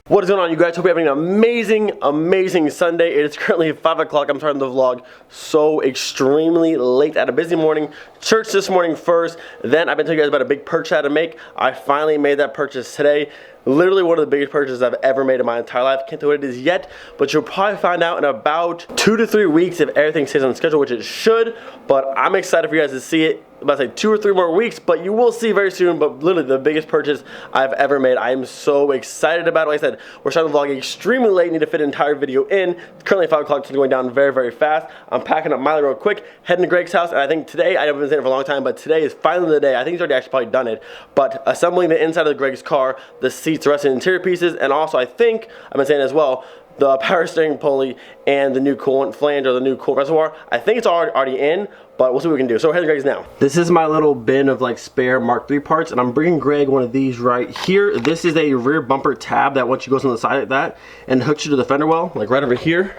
What is going on, you guys? Hope you're having an amazing Sunday. It is currently 5 o'clock. I'm starting the vlog so extremely late. I had a busy morning. Church this morning first. Then I've been telling you guys about a big purchase I had to make. I finally made that purchase today. Literally one of the biggest purchases I've ever made in my entire life. Can't tell what it is yet, but you'll probably find out in about 2 to 3 weeks if everything stays on schedule, which it should. But I'm excited for you guys to see it. I'm about to say 2 or 3 more weeks, but you will see very soon. But literally the biggest purchase I've ever made. I am so excited about it. Like I said, we're starting the vlog extremely late. Need to fit an entire video in. It's currently 5 o'clock, so it's going down very fast. I'm packing up Miley real quick, heading to Greg's house, and I think today, I haven't been saying it for a long time, but today is finally the day. I think he's already actually probably done it, but assembling the inside of Greg's car, the seats, the rest of the interior pieces, and also I think, I've been saying as well, the power steering pulley and the new coolant flange or the new coolant reservoir. I think it's already in, but we'll see what we can do. So we're heading to Greg's now. This is my little bin of like spare Mark III parts, and I'm bringing Greg one of these right here. This is a rear bumper tab that once you goes on the side like that and hooks you to the fender well, like right over here.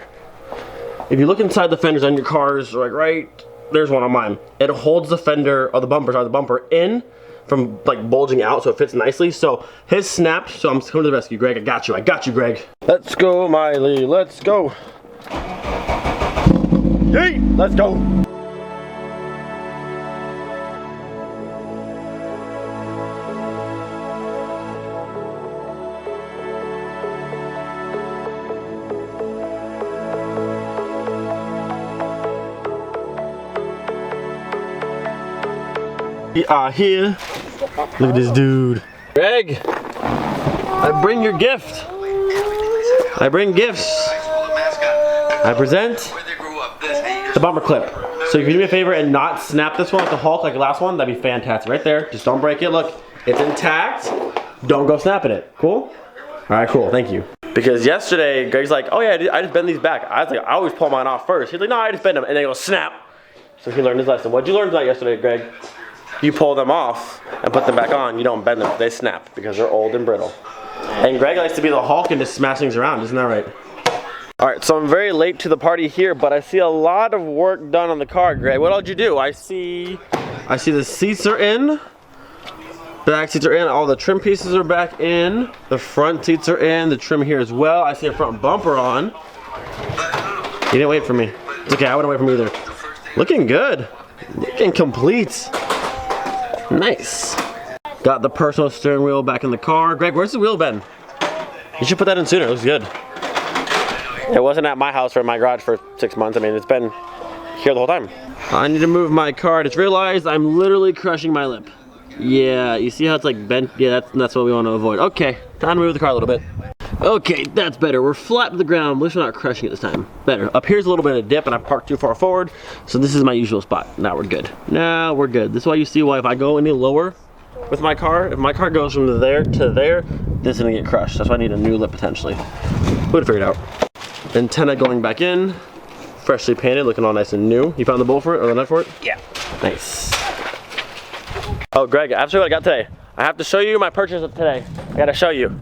If you look inside the fenders on your cars, like right, there's one on mine. It holds the fender, or the bumper in from like bulging out, so it fits nicely. So his snapped, so I'm coming to the rescue. Greg, I got you, Greg. Let's go, Miley, let's go. Yay, let's go. We are here. Look at this dude. Greg, I bring your gift. I bring gifts. I present the bumper clip. So if you can do me a favor and not snap this one like the Hulk like the last one, that'd be fantastic. Right there. Just don't break it. Look, it's intact. Don't go snapping it. Cool? Alright, cool. Thank you. Because yesterday, Greg's like, oh yeah, I just bend these back. I was like, I always pull mine off first. He's like, no, I just bend them. And they go snap. So he learned his lesson. What'd you learn about yesterday, Greg? You pull them off and put them back on. You don't bend them. They snap because they're old and brittle. And Greg likes to be the Hulk and just smash things around. Isn't that right? Alright, so I'm very late to the party here, but I see a lot of work done on the car, Greg. What did you do? I see the seats are in. Back seats are in. All the trim pieces are back in. The front seats are in. The trim here as well. I see a front bumper on. You didn't wait for me. It's okay, I wouldn't wait for me either. Looking good. Looking complete. Nice. Got the personal steering wheel back in the car. Greg, where's the wheel been? You should put that in sooner. It looks good. It wasn't at my house or in my garage for 6 months. I mean, it's been here the whole time. I need to move my car. I just realized I'm literally crushing my lip. Yeah, you see how it's like bent? Yeah, that's what we want to avoid. Okay, time to move the car a little bit. Okay, that's better. We're flat to the ground. At least we're not crushing it this time. Better. Up here's a little bit of dip, and I parked too far forward, so this is my usual spot. Now we're good. Now we're good. This is why you see why if I go any lower with my car, if my car goes from there to there, this is gonna get crushed. That's why I need a new lip potentially. We'll figure it out. Antenna going back in, freshly painted, looking all nice and new. You found the bolt for it or the nut for it? Yeah. Nice. Oh, Greg, after what I got today, I have to show you my purchase of today. I gotta show you.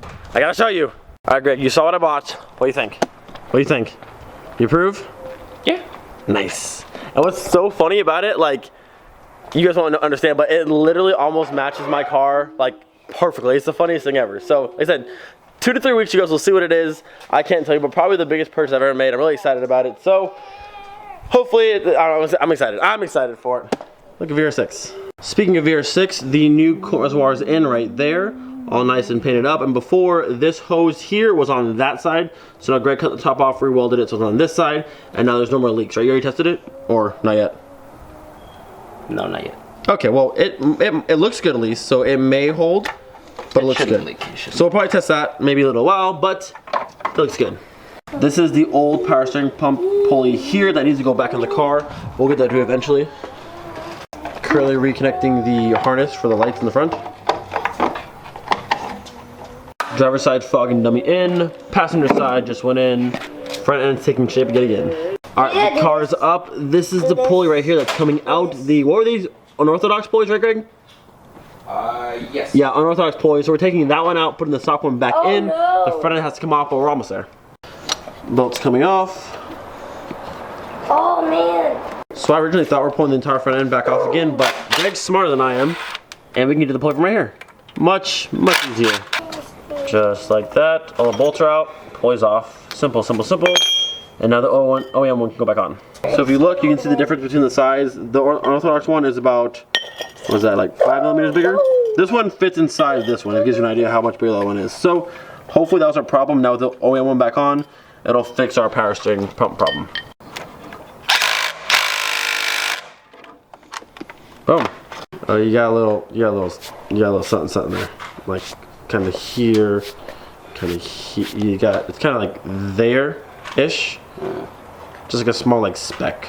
All right, Greg, you saw what I bought. What do you think? What do you think? You approve? Yeah. Nice. And what's so funny about it, like, you guys won't understand, but it literally almost matches my car, like, perfectly. It's the funniest thing ever. So, like I said, 2 to 3 weeks, you guys will see what it is. I can't tell you, but probably the biggest purchase I've ever made. I'm really excited about it. So, hopefully, I don't know, I'm excited. I'm excited for it. Look at VR6. Speaking of VR6, the new coolant reservoir is in right there. All nice and painted up, and before this hose here was on that side, so now Greg cut the top off, re-welded it so it's on this side, and now there's no more leaks, right? You already tested it, or not yet? No, not yet. Okay, well it looks good at least, so it may hold, but it looks good. So we'll probably test that maybe a little while, but it looks good. This is the old power steering pump pulley here that needs to go back in the car. We'll get that to eventually. Currently reconnecting the harness for the lights in the front. Driver's side fog and dummy in, passenger side just went in, front end's taking shape yet again. Alright, the car's up. This is the pulley right here that's coming out. What were these? Unorthodox pulleys, right, Greg? Yes. Yeah, unorthodox pulleys. So we're taking that one out, putting the stock one back in. No. The front end has to come off, but we're almost there. Bolt's coming off. Oh man. So I originally thought we were pulling the entire front end back off again, but Greg's smarter than I am, and we can get to the pulley from right here. Much easier. Just like that. All the bolts are out. Pulleys off. Simple, simple, simple. And now the OEM one can go back on. So if you look, you can see the difference between the size. The unorthodox one is about, what is that, like 5 millimeters bigger? This one fits inside this one. It gives you an idea how much bigger that one is. So hopefully that was our problem. Now with the OEM one back on, it'll fix our power steering pump problem. Boom. Oh, you got a little something there. Like kind of here, kind of here. It's kind of like there-ish. Just like a small like speck,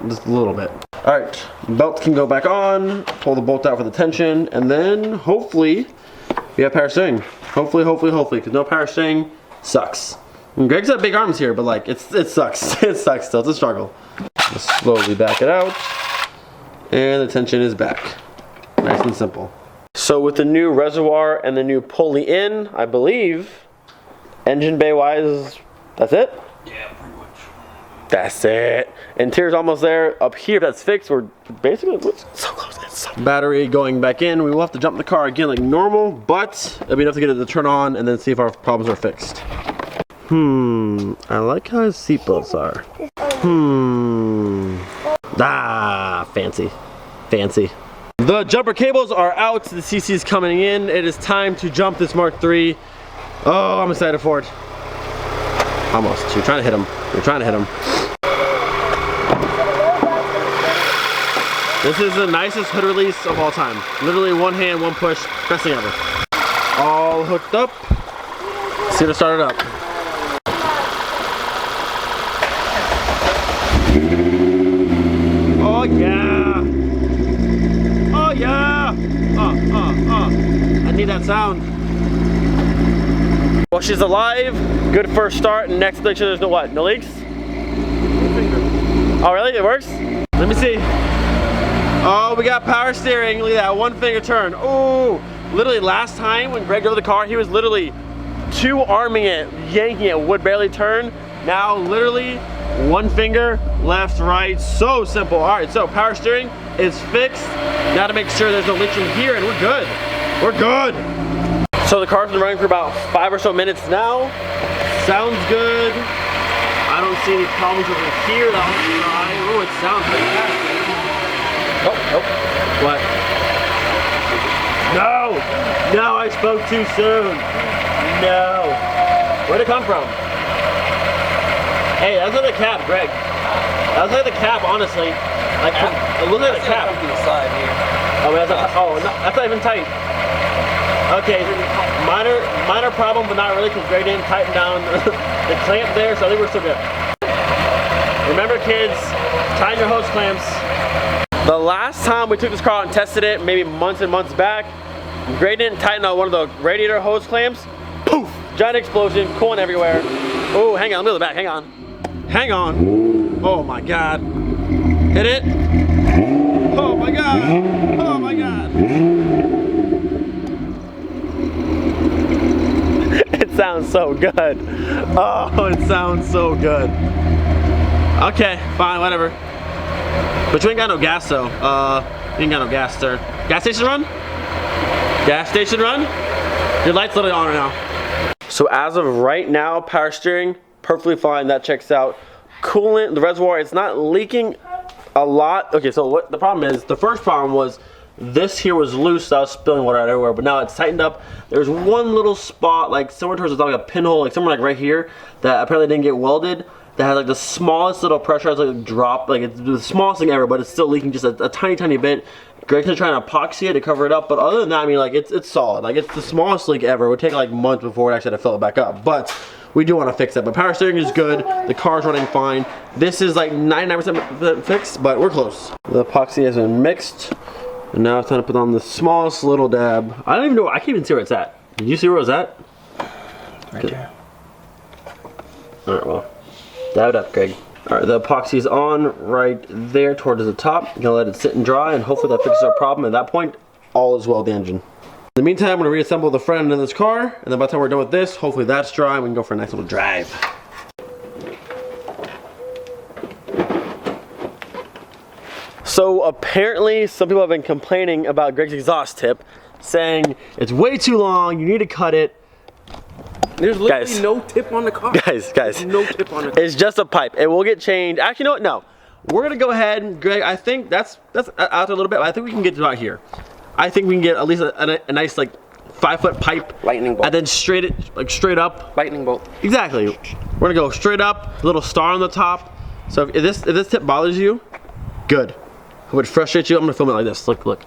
just a little bit. All right, belt can go back on. Pull the bolt out for the tension, and then hopefully we have power steering. Hopefully, because no power steering sucks. And Greg's got big arms here, but like it sucks. It sucks still. It's a struggle. Just slowly back it out, and the tension is back. Nice and simple. So with the new reservoir and the new pulley in, I believe, engine bay wise, that's it? Yeah, pretty much. That's it. Interior's almost there. Up here, if that's fixed, we're basically so close. Battery going back in. We will have to jump the car again like normal, but it'll be enough to get it to turn on and then see if our problems are fixed. I like how his seatbelts are. Fancy. Fancy. The jumper cables are out. The CC is coming in. It is time to jump this Mark III. Oh, I'm excited for it. Almost. You're trying to hit him. You're trying to hit him. This is the nicest hood release of all time. Literally one hand, one push. Best thing ever. All hooked up. See to start it up. Oh yeah. Oh yeah. I need that sound. Well, she's alive. Good first start. Next, make sure there's no what? No leaks? Oh, really? It works? Let me see. Oh, we got power steering. Look at that. One finger turn. Oh, literally last time when Greg drove the car, he was literally two-arming it, yanking it, would barely turn. Now, literally one finger, left, right. So simple. All right, so power steering is fixed. Now to make sure there's no leaks in here, and we're good. We're good. So the car's been running for about 5 or so minutes now. Sounds good. I don't see any problems over here. That one's dry. Oh, it sounds fantastic. Oh. What? No, I spoke too soon. No. Where'd it come from? Hey, that's like the cap, Greg. That was like the cap, honestly. Like, it looks like the cap. To the side here. Oh, that's not even tight. Okay, minor problem, but not really, because Greg didn't tighten down the clamp there, so I think we're still good. Remember, kids, tighten your hose clamps. The last time we took this car out and tested it, maybe months and months back, Greg didn't tighten out one of the radiator hose clamps. Poof! Giant explosion, coolant everywhere. Oh, hang on, let me look back, hang on. Hang on. Oh my God. Hit it. Oh my God. Oh my God. It sounds so good. Oh, it sounds so good. Okay, fine, whatever. But you ain't got no gas though. You ain't got no gas, sir. Gas station run? Gas station run? Your light's literally on right now. So as of right now, power steering, perfectly fine, that checks out. Coolant, the reservoir, it's not leaking a lot. Okay, so what the problem is, the first problem was this here was loose, so I was spilling water out everywhere, but now it's tightened up. There's one little spot, like somewhere towards like a pinhole, like somewhere like right here, that apparently didn't get welded, that has like the smallest little pressurized like drop, like it's the smallest thing ever, but it's still leaking just a tiny bit. Greg's gonna try and epoxy it to cover it up, but other than that, I mean, like it's solid. Like it's the smallest leak ever. It would take like months before it actually had to fill it back up, but we do want to fix it. But power steering is good. The car's running fine. This is like 99% fixed, but we're close. The epoxy has been mixed, and now it's time to put on the smallest little dab. I don't even know. I can't even see where it's at. Did you see where it was at? Right there. All right, well, dab it up, Greg. All right, the epoxy is on right there towards the top. I'm gonna let it sit and dry, and hopefully that fixes our problem. At that point, all is well with the engine. In the meantime, I'm gonna reassemble the front end of this car, and then by the time we're done with this, hopefully that's dry, and we can go for a nice little drive. So apparently, some people have been complaining about Greg's exhaust tip, saying it's way too long, you need to cut it. There's literally Guys. no tip on the car. Guys. There's no tip on the car. It's just a pipe. It will get changed. Actually, you know what? No. We're gonna go ahead, Greg. I think that's out a little bit, but I think we can get to about here. I think we can get at least a nice like 5-foot pipe. Lightning bolt. And then straight up. Lightning bolt. Exactly. We're gonna go straight up, a little star on the top. So if this tip bothers you, good. If it would frustrate you, I'm gonna film it like this. Look.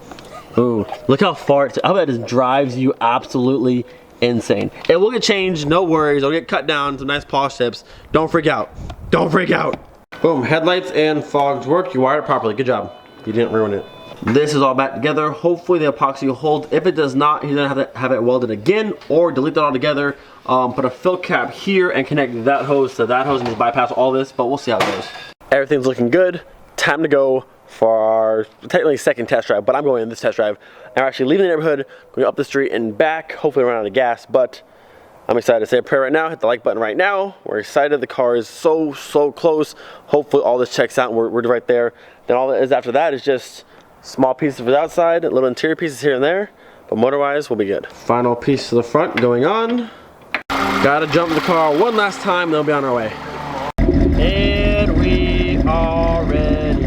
Ooh, look how far I bet it just drives you absolutely insane. It will get changed, no worries. It'll get cut down, some nice polish tips. Don't freak out. Don't freak out. Boom, headlights and fogs work. You wired it properly. Good job. You didn't ruin it. This is all back together. Hopefully the epoxy will hold. If it does not, he's gonna have to have it welded again or delete that altogether. Put a fill cap here and connect that hose to that hose and just bypass all this, but we'll see how it goes. Everything's looking good. Time to go for our technically second test drive, but I'm going in this test drive. And we're actually leaving the neighborhood, going up the street and back, hopefully run out of gas, but I'm excited to say a prayer right now. Hit the like button right now. We're excited. The car is so close. Hopefully all this checks out and we're right there. Then all that is after that is just small pieces for the outside, little interior pieces here and there, but motor-wise we'll be good. Final piece to the front going on. Gotta jump the car one last time, then we'll be on our way. And we are ready.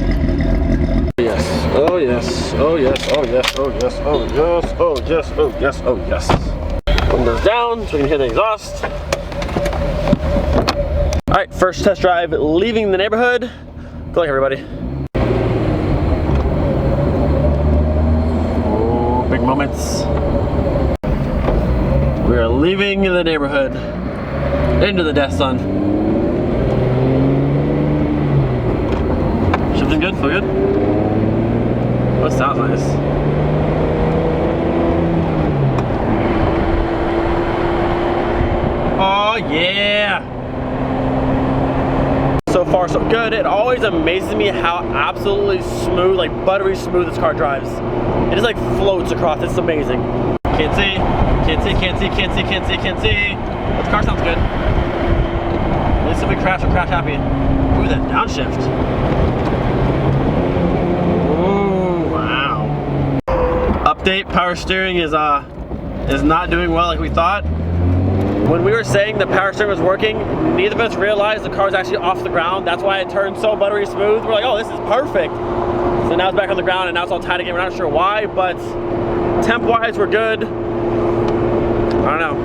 Yes, oh yes, oh yes, oh yes, oh yes, oh yes, oh yes, oh yes, oh yes. Windows down so we can hear the exhaust. Alright, first test drive leaving the neighborhood. Good luck, everybody. Oh, big moments. We are leaving the neighborhood into the death sun. Shifting good? Feel good? Oh, it sounds nice. Oh yeah! So far so good. It always amazes me how absolutely smooth, like buttery smooth this car drives. It just like floats across. It's amazing. Can't see, can't see, can't see, can't see, can't see, can't see. But the car sounds good. At least if we crash, we're crash happy. Ooh, that downshift. Ooh, wow. Update, power steering is not doing well like we thought. When we were saying the power steering was working, neither of us realized the car was actually off the ground. That's why it turned so buttery smooth. We're like, oh, this is perfect. So now it's back on the ground and now it's all tight again. We're not sure why, but temp-wise, we're good. I don't know.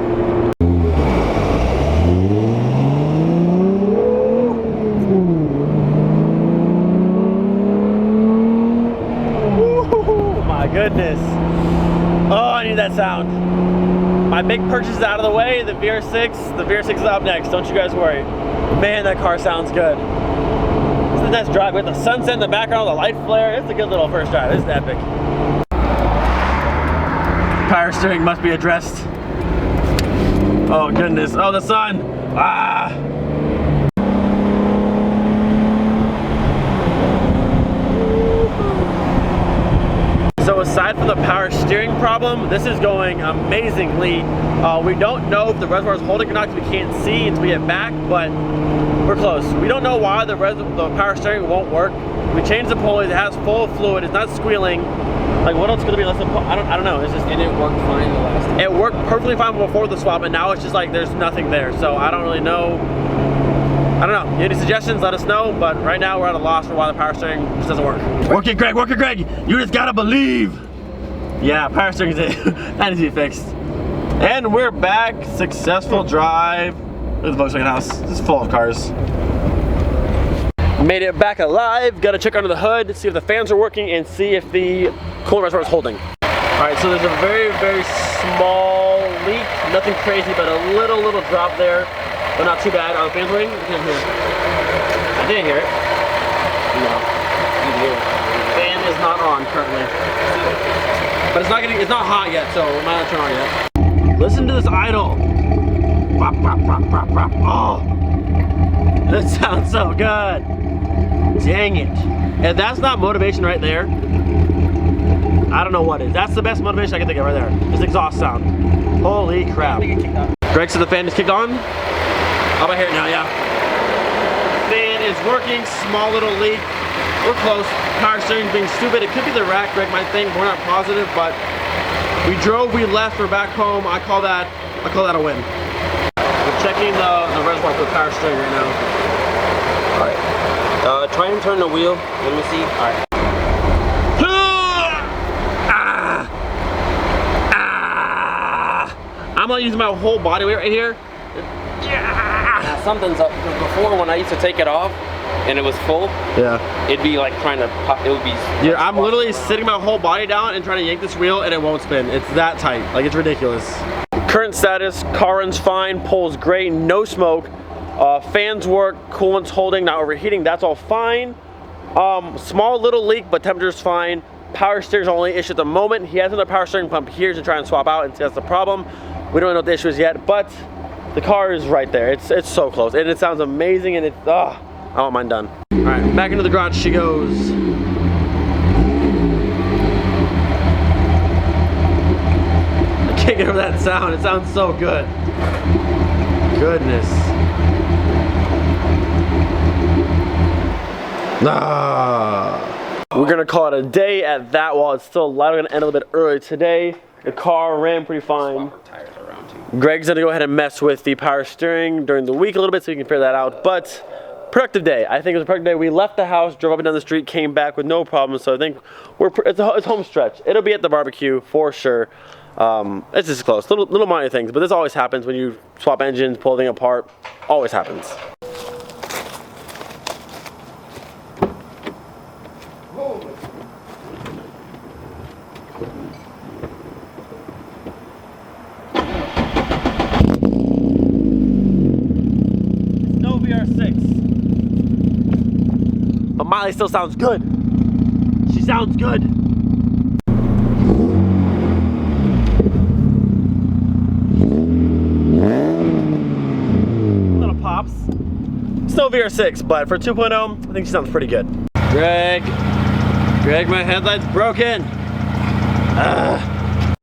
Ooh, my goodness. Oh, I need that sound. My big purchase is out of the way, the VR6. The VR6 is up next, don't you guys worry. Man, that car sounds good. This is a nice drive with the sunset in the background, the light flare. It's a good little first drive, this is epic. Power steering must be addressed. Oh goodness, oh the sun. Ah! So aside from the power steering problem, this is going amazingly. We don't know if the reservoir is holding or not because we can't see until we get back, but we're close. We don't know why the power steering won't work. We changed the pulleys, it has full fluid, it's not squealing. Like what else could it be? I don't know. It's just, And it worked fine the last time. it worked perfectly fine before the swap, and now it's just like there's nothing there. So I don't really know. I don't know. Any suggestions? Let us know. But right now we're at a loss for why the power steering just doesn't work. Work it, Greg. Work it, Greg. You just gotta believe. Yeah, power steering is it. That needs to be fixed. And we're back. Successful drive. Look at the Volkswagen house. It's full of cars. Made it back alive. Got to check under the hood, see if the fans are working, and see if the coolant reservoir is holding. All right, so there's a very small leak. Nothing crazy, but a little drop there. But not too bad. Are the fans working? I didn't hear it. I didn't hear it. No. Fan is not on currently. But it's not hot yet, so it might not turn on yet. Listen to this idle. Oh, that sounds so good. Dang it. If that's not motivation right there, I don't know what is. That's the best motivation I can think of right there. This exhaust sound. Holy crap. Greg said the fan is kicked on. Oh, I hear it now, yeah. Fan is working, small little leak. We're close. Power steering being stupid. It could be the rack, Greg might think. We're not positive, but we drove, we left, we're back home. I call that a win. checking the reservoir for power steering right now. Alright. Try and turn the wheel. Let me see. Alright. I'm gonna use my whole body weight right here. Now something's up. Before, when I used to take it off and it was full, it'd be like trying to pop. It would be. Yeah, I'm literally sitting my whole body down and trying to yank this wheel and it won't spin. It's that tight. Like, it's ridiculous. Current status, car runs fine, pulls great, no smoke. Fans work, coolant's holding, not overheating, that's all fine. Small little leak, but temperature's fine. Power steering's the only issue at the moment. He has another power steering pump here to try and swap out and see that's the problem. We don't know what the issue is yet, but the car is right there. It's so close, and it sounds amazing, and it's, I want mine done. All right, back into the garage she goes. I can't get over that sound. It sounds so good. Goodness. We're gonna call it a day at that while it's still light. We're gonna end a little bit early today. The car ran pretty fine. Greg's gonna go ahead and mess with the power steering during the week a little bit so you can figure that out. But productive day. I think it was a productive day. We left the house, drove up and down the street, came back with no problems. So I think it's home stretch. It'll be at the barbecue for sure. It's just close. Little minor things, but this always happens when you swap engines, pull things apart. Always happens. No VR6. But Miley still sounds good. She sounds good. Little pops. Still VR6, but for 2.0, I think she sounds pretty good. Greg, my headlight's broken.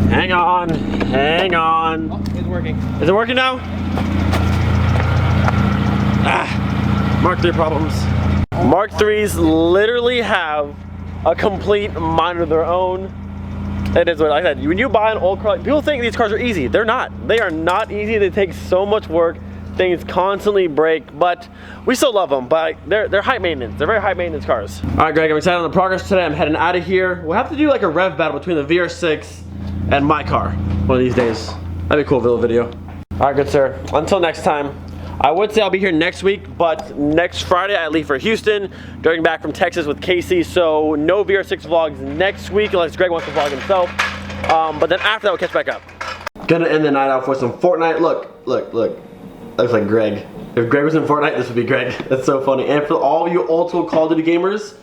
Hang on. Oh, it's working. Is it working now? Mark III problems. Mark IIIs literally have a complete mind of their own. It is what I said. When you buy an old car, people think these cars are easy. They're not. They are not easy. They take so much work. Things constantly break, but we still love them. But they're high maintenance. They're very high maintenance cars. All right, Greg, I'm excited on the progress today. I'm heading out of here. We'll have to do like a rev battle between the VR6 and my car one of these days. That'd be a cool little video. All right, good sir. Until next time. I would say I'll be here next week, but next Friday I leave for Houston, driving back from Texas with Casey, so no VR6 vlogs next week unless Greg wants to vlog himself. But then after that we'll catch back up. Gonna end the night off with some Fortnite. Look. Looks like Greg. If Greg was in Fortnite, this would be Greg. That's so funny. And for all of you old school Call of Duty gamers,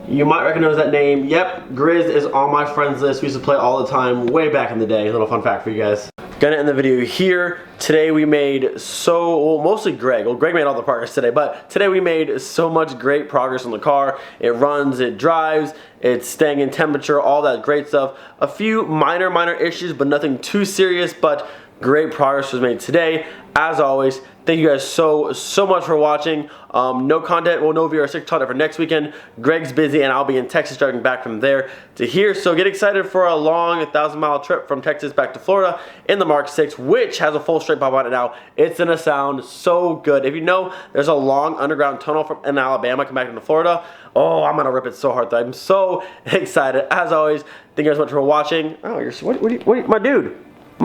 you might recognize that name. Yep, Grizz is on my friends list. We used to play all the time way back in the day. A little fun fact for you guys. Gonna end the video here. Today we made mostly Greg. Well, Greg made all the progress today, but today we made so much great progress on the car. It runs, it drives, it's staying in temperature, all that great stuff. A few minor issues, but nothing too serious, but great progress was made today. As always, thank you guys so much for watching. No content, well, no VR6 content for next weekend. Greg's busy and I'll be in Texas driving back from there to here. So get excited for a long 1,000-mile trip from Texas back to Florida in the Mark 6, which has a full straight pop on it now. It's gonna sound so good. If you know, there's a long underground tunnel in Alabama coming back into Florida. Oh, I'm gonna rip it so hard. I'm so excited. As always, thank you guys so much for watching. Oh, my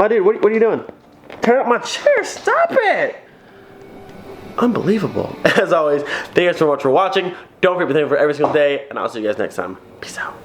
dude, what are you doing? Turn up my chair, stop it! Unbelievable. As always, thank you guys so much for watching. Don't forget to thank me for every single day, and I'll see you guys next time. Peace out.